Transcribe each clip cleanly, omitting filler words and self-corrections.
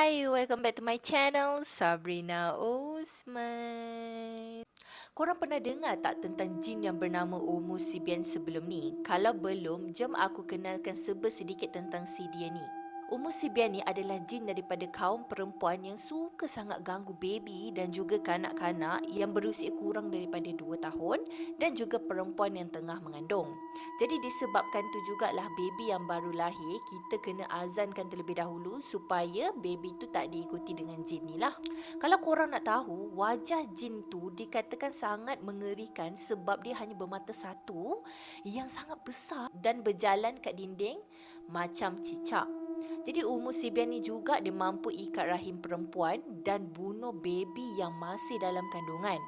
Hi, welcome back to my channel, Sabrina Osman. Korang pernah dengar tak tentang jin yang bernama Umu Sibian sebelum ni? Kalau belum, jom aku kenalkan sedikit tentang si dia ni. Umu Sibian ni adalah jin daripada kaum perempuan yang suka sangat ganggu baby dan juga kanak-kanak yang berusia kurang daripada 2 tahun dan juga perempuan yang tengah mengandung. Jadi disebabkan tu jugalah baby yang baru lahir kita kena azankan terlebih dahulu supaya baby tu tak diikuti dengan jin ni lah. Kalau korang nak tahu, wajah jin tu dikatakan sangat mengerikan sebab dia hanya bermata satu yang sangat besar dan berjalan kat dinding macam cicak. Jadi Umu Sibian ni juga dia mampu ikat rahim perempuan dan bunuh baby yang masih dalam kandungan.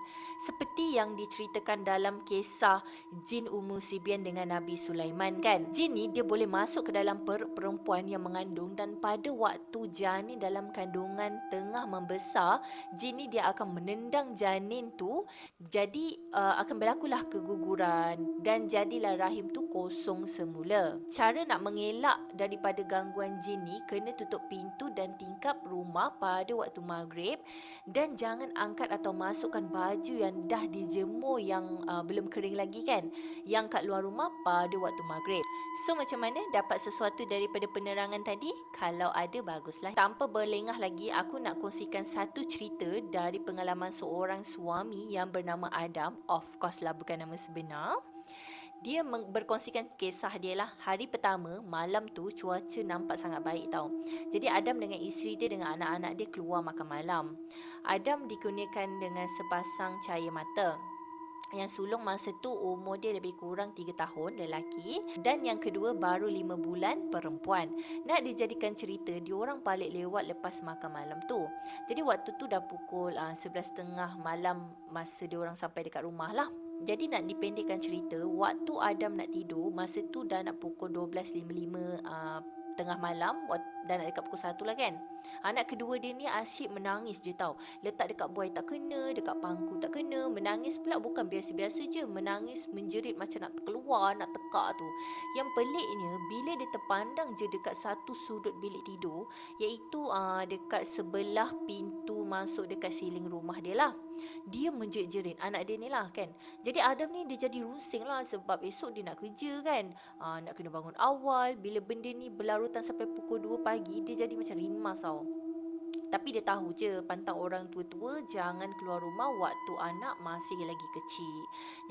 Seperti yang diceritakan dalam kisah jin Umu Sibian dengan Nabi Sulaiman kan. Jin ni dia boleh masuk ke dalam perut perempuan yang mengandung dan pada waktu janin dalam kandungan tengah membesar, jin ni dia akan menendang janin tu, jadi akan berlakulah keguguran dan jadilah rahim tu kosong semula. Cara nak mengelak daripada gangguan jin ni, kena tutup pintu dan tingkap rumah pada waktu maghrib dan jangan angkat atau masukkan baju yang dah dijemur yang belum kering lagi kan, yang kat luar rumah pada waktu maghrib. So macam mana dapat sesuatu daripada penerangan tadi? Kalau ada baguslah. Tanpa berlengah lagi, aku nak kongsikan satu cerita dari pengalaman seorang suami yang bernama Adam. Of course lah, bukan nama sebenar. Dia berkongsikan kisah dia lah. Hari pertama, malam tu cuaca nampak sangat baik tau. Jadi Adam dengan isteri dia dengan anak-anak dia keluar makan malam. Adam dikurniakan dengan sepasang cahaya mata. Yang sulung masa tu umur dia lebih kurang 3 tahun, lelaki, dan yang kedua baru 5 bulan, perempuan. Nak dijadikan cerita, diorang balik lewat lepas makan malam tu. Jadi waktu tu dah pukul 11.30 malam masa diorang sampai dekat rumah lah. Jadi nak dipendekkan cerita, waktu Adam nak tidur, masa tu dah nak pukul 12.55 tengah malam dan nak dekat pukul 1 lah kan. Anak kedua dia ni asyik menangis je tau. Letak dekat buai tak kena, dekat pangku tak kena. Menangis pula bukan biasa-biasa je. Menangis menjerit macam nak keluar, nak tekak tu. Yang peliknya, bila dia terpandang je dekat satu sudut bilik tidur, iaitu dekat sebelah pintu masuk dekat siling rumah dia lah. Dia menjerit-jerit, anak dia ni lah kan. Jadi Adam ni dia jadi rusing lah sebab esok dia nak kerja kan. Nak kena bangun awal. Bila benda ni berlarutan sampai pukul 2 pagi, dia jadi macam rimas tau. Tapi dia tahu je, pantang orang tua-tua jangan keluar rumah waktu anak masih lagi kecil.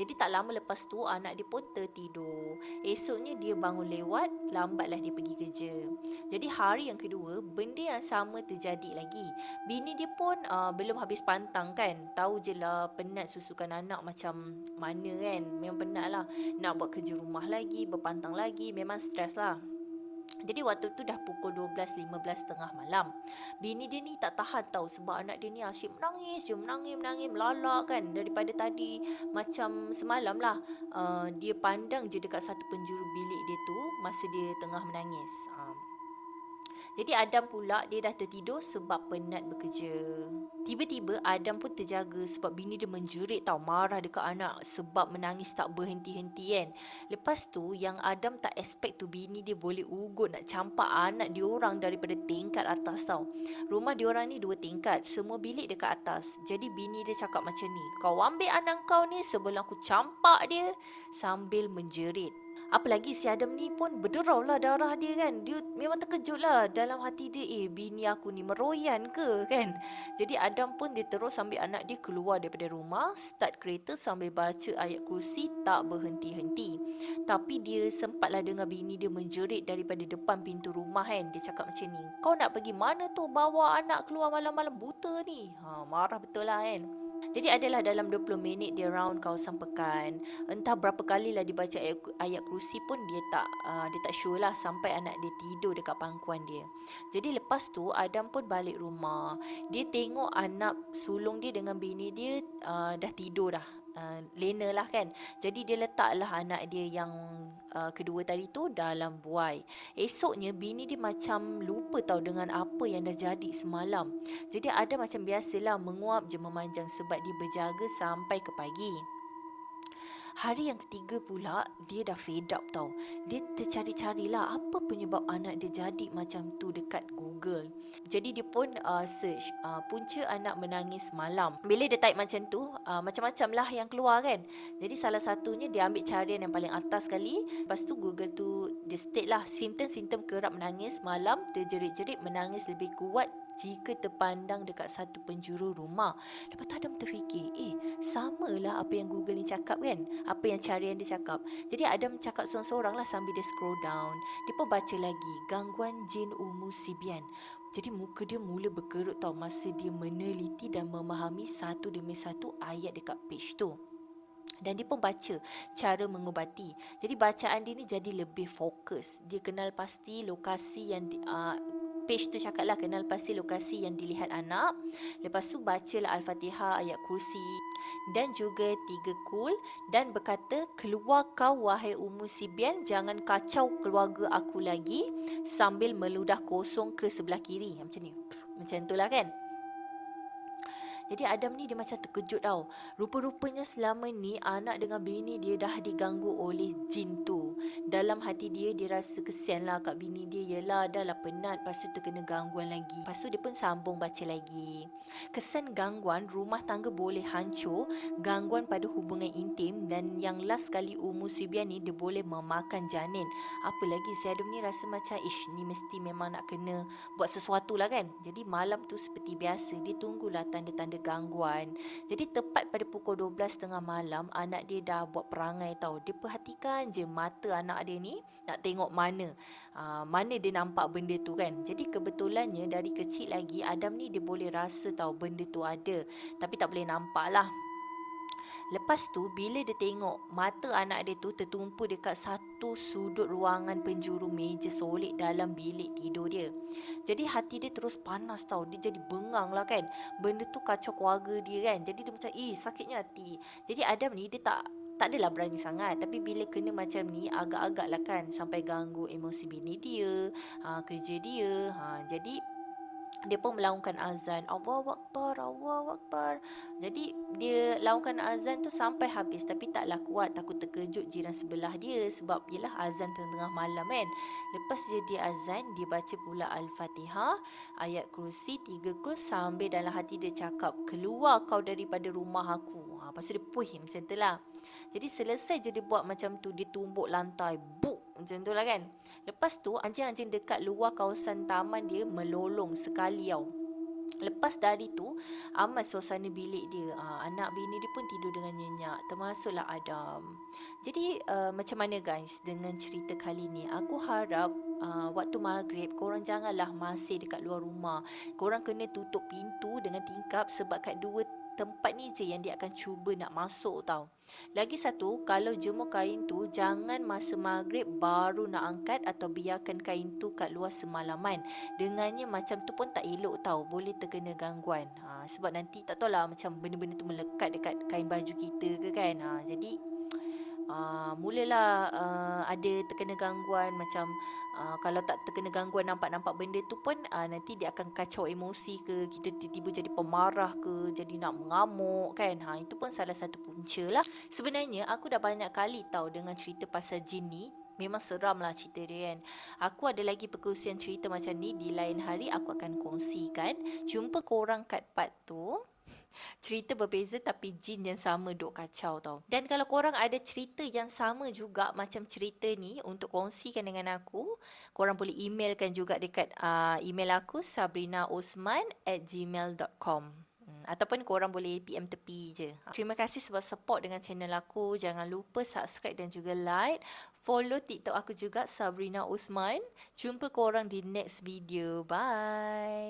Jadi tak lama lepas tu anak dia pun tertidur. Esoknya dia bangun lewat, lambatlah dia pergi kerja. Jadi hari yang kedua, benda yang sama terjadi lagi. Bini dia pun belum habis pantang kan. Tahu je lah penat susukan anak macam mana kan. Memang penat lah. Nak buat kerja rumah lagi, berpantang lagi, memang stres lah. Jadi waktu tu dah pukul 12.15 tengah malam. Bini dia ni tak tahan tau sebab anak dia ni asyik menangis je, menangis, melalak kan. Daripada tadi macam semalam lah, dia pandang je dekat satu penjuru bilik dia tu masa dia tengah menangis. Jadi Adam pula dia dah tertidur sebab penat bekerja. Tiba-tiba Adam pun terjaga sebab bini dia menjerit tau, marah dekat anak sebab menangis tak berhenti-henti kan. Lepas tu yang Adam tak expect tu, bini dia boleh ugut nak campak anak diorang daripada tingkat atas tau. Rumah diorang ni 2 tingkat, semua bilik dekat atas. Jadi bini dia cakap macam ni, kau ambil anak kau ni sebelum aku campak dia, sambil menjerit. Apalagi si Adam ni pun berderau lah darah dia kan. Dia memang terkejut lah dalam hati dia, bini aku ni meroyan ke kan. Jadi Adam pun dia terus ambil anak dia keluar daripada rumah, start kereta sambil baca ayat kursi tak berhenti-henti. Tapi dia sempatlah dengar bini dia menjerit daripada depan pintu rumah kan. Dia cakap macam ni, kau nak pergi mana tu bawa anak keluar malam-malam buta ni? Marah betul lah kan. Jadi adalah dalam 20 minit dia round kawasan pekan. Entah berapa kali lah dibaca ayat kursi pun dia tak sure lah sampai anak dia tidur dekat pangkuan dia. Jadi lepas tu Adam pun balik rumah. Dia tengok anak sulung dia dengan bini dia dah tidur dah. Lena lah kan. Jadi dia letaklah anak dia yang kedua tadi tu dalam buai. Esoknya bini dia macam lupa tahu dengan apa yang dah jadi semalam. Jadi ada macam biasalah menguap je memanjang sebab dia berjaga sampai ke pagi. Hari yang ketiga pula, dia dah fed up tau. Dia tercari-carilah apa penyebab anak dia jadi macam tu dekat Google. Jadi dia pun search punca anak menangis malam. Bila dia type macam tu, macam-macam lah yang keluar kan. Jadi salah satunya dia ambil carian yang paling atas sekali. Lepas tu Google tu dia state lah simptom-simptom kerap menangis malam, terjerit-jerit, menangis lebih kuat jika terpandang dekat satu penjuru rumah. Lepas tu Adam terfikir, samalah apa yang Google ni cakap kan, apa yang carian dia cakap. Jadi Adam cakap seorang-seorang lah sambil dia scroll down. Dia pun baca lagi, gangguan jin Umu Sibian. Jadi muka dia mula berkerut tau masa dia meneliti dan memahami satu demi satu ayat dekat page tu. Dan dia pun baca cara mengubati. Jadi bacaan dia ni jadi lebih fokus. Dia kenal pasti lokasi yang page tu cakap lah kenal pasti lokasi yang dilihat anak. Lepas tu bacalah Al-Fatihah, ayat kursi dan juga 3 kul dan berkata, keluar kau wahai Ummu Sibian, jangan kacau keluarga aku lagi, sambil meludah kosong ke sebelah kiri. Macam ni. Macam tu lah kan. Jadi Adam ni dia macam terkejut tau. Rupa-rupanya selama ni anak dengan bini dia dah diganggu oleh jin tu. Dalam hati dia rasa kesian lah kat bini dia. Yelah dah lah penat, lepas tu terkena gangguan lagi. Lepas tu dia pun sambung baca lagi. Kesan gangguan rumah tangga boleh hancur, gangguan pada hubungan intim, dan yang last sekali Ummu Sibian ni dia boleh memakan janin. Apa lagi si Adam ni rasa macam ni mesti memang nak kena buat sesuatu lah kan. Jadi malam tu seperti biasa dia tunggulah tanda-tanda gangguan. Jadi tepat pada pukul 12.30 malam, anak dia dah buat perangai tau. Dia perhatikan je mata anak dia ni nak tengok mana mana dia nampak benda tu kan. Jadi kebetulannya dari kecil lagi Adam ni dia boleh rasa tau benda tu ada, tapi tak boleh nampak lah. Lepas tu bila dia tengok mata anak dia tu tertumpu dekat satu sudut ruangan penjuru meja solid dalam bilik tidur dia. Jadi hati dia terus panas tau. Dia jadi bengang lah kan. Benda tu kacau keluarga dia kan. Jadi dia macam sakitnya hati. Jadi Adam ni dia tak adalah berani sangat, tapi bila kena macam ni agak-agak lah kan sampai ganggu emosi bini dia, kerja dia. Jadi dia pun melaungkan azan, Allahu Akbar, Allahu Akbar. Jadi dia laungkan azan tu sampai habis, tapi taklah kuat, takut terkejut jiran sebelah dia sebab yelah azan tengah malam kan. Lepas dia azan, dia baca pula Al-Fatihah, ayat kursi, 3 kul, sambil dalam hati dia cakap, keluar kau daripada rumah aku. Lepas tu dia puih macam tu lah. Jadi selesai je dia buat macam tu, dia tumbuk lantai, buk, macam tu lah kan. Lepas tu anjing-anjing dekat luar kawasan taman dia melolong sekali tau. Lepas dari tu amat suasana bilik dia, anak bini dia pun tidur dengan nyenyak, termasuklah Adam. Jadi macam mana guys dengan cerita kali ni? Aku harap waktu maghrib korang janganlah masih dekat luar rumah. Korang kena tutup pintu dengan tingkap sebab kat dua tempat ni je yang dia akan cuba nak masuk tau. Lagi satu, kalau jemur kain tu jangan masa maghrib baru nak angkat atau biarkan kain tu kat luar semalaman. Dengannya macam tu pun tak elok tau, boleh terkena gangguan. Sebab nanti tak tahulah macam benda-benda tu melekat dekat kain baju kita ke kan. Jadi mulalah ada terkena gangguan macam kalau tak terkena gangguan nampak-nampak benda tu pun nanti dia akan kacau emosi ke, kita tiba-tiba jadi pemarah ke, jadi nak mengamuk kan. Itu pun salah satu punca lah. Sebenarnya aku dah banyak kali tahu dengan cerita pasal jin ni. Memang seram lah cerita dia kan. Aku ada lagi perkongsian cerita macam ni, di lain hari aku akan kongsikan. Jumpa korang kat part tu. Cerita berbeza tapi jin yang sama duk kacau tau. Dan kalau korang ada cerita yang sama juga macam cerita ni untuk kongsikan dengan aku, korang boleh emailkan juga dekat email aku sabrinaosman@gmail.com. Ataupun korang boleh PM tepi je. Terima kasih sebab support dengan channel aku. Jangan lupa subscribe dan juga like. Follow TikTok aku juga, Sabrina Osman. Jumpa korang di next video. Bye.